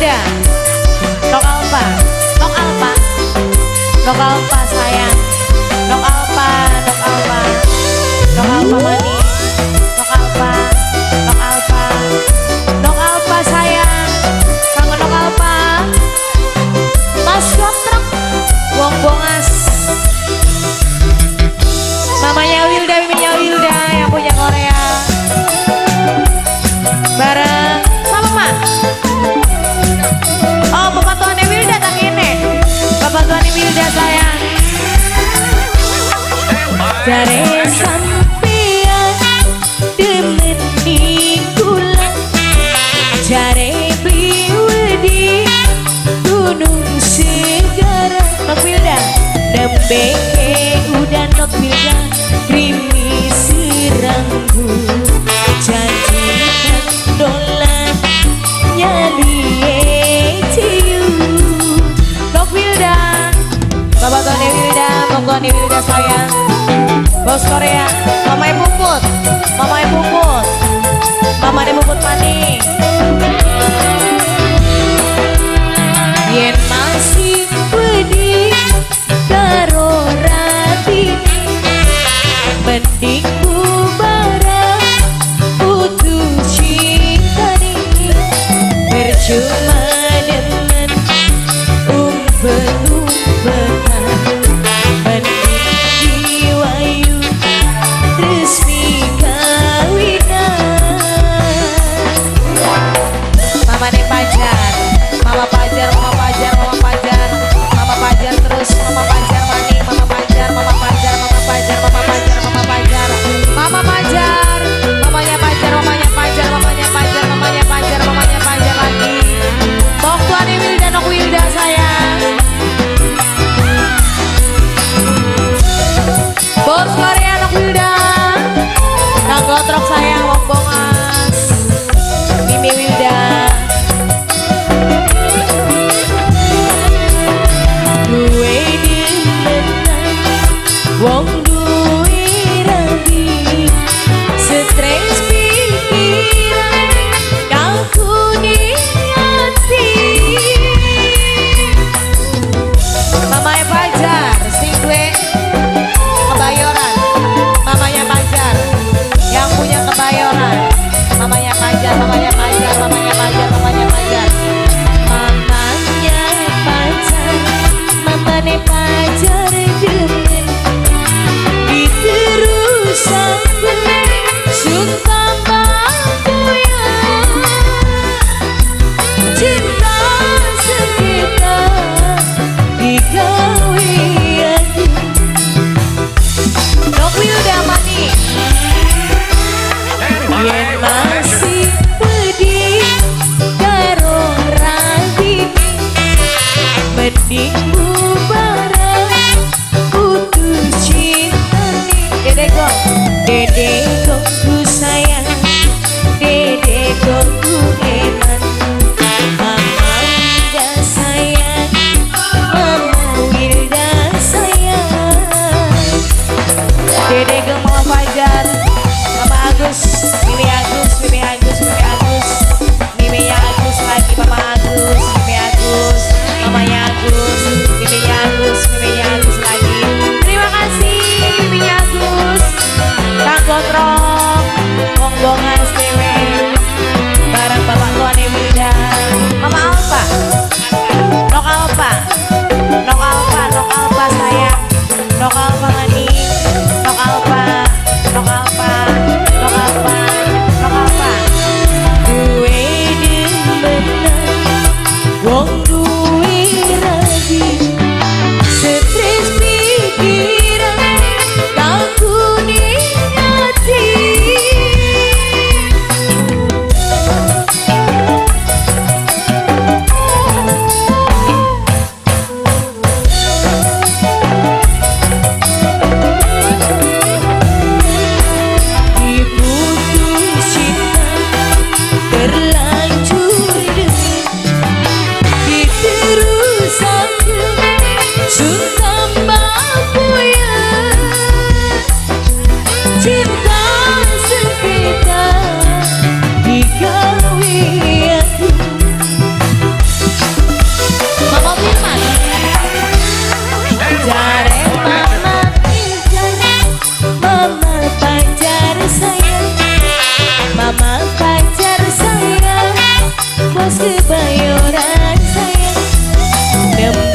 Wilda. Nok Alpa. Nok Alpa. Nok Alpa sayang. Nok Alpa. Nok Alpa. Nok Alpa mani. Nok Alpa. Nok Alpa. Nok Alpa sayang. Kangen Nok Alpa. Mas Kotrok. Wong Bongas. Mamanya Wilda, miminya Wilda yang punya Korea. Bareng sama Ma. Oh, bapak tuannya Wilda tak ini. Bapak tuannya Wilda sayang. Jare sampean demen di kula. Jare beli di Gunung Segara. Nok Wilda, nembe udah Nok Wilda. Krimi serangku janjikan dolan nyali ciu. Nok Wilda, Bapak Tony Wilda, Bogoni Wilda sayang. Bos Korea, Mama Puput, Mama Puput, Mama Puput mani. Yen masih pedih karo ratine, mending bubaran putus cinta ini. Percuma dengan umpet-umpetan, mending diwayu resmi kawinan. Mama nih Pajar, Mama Pajar, Mama Pajar, Mama Pajar, Mama Pajar terus, Mama Pajar mani, Mama Pajar, Mama Pajar, Mama Pajar, Mama Pajar, Mama Pajar, Mama Pajar, mamanya Pajar, mamanya Pajar, mamanya Pajar, mamanya Pajar, mamanya Pajar lagi. Bok tuan Wilda, Nok Wilda sayang. Bos Korea Nok Wilda, Kang Lotrok sayang, Wong Bongas, Mimi Wilda. Duwe dimenang, wong duwe rabi, stres pikiran, kalku di hati. Mamanya Pajar, sing duwe kebayoran. Mamanya Pajar, yang punya kebayoran. Jare mama pacar, mama pacar sayang, mama pacar sayang, bos kebayoran sayang.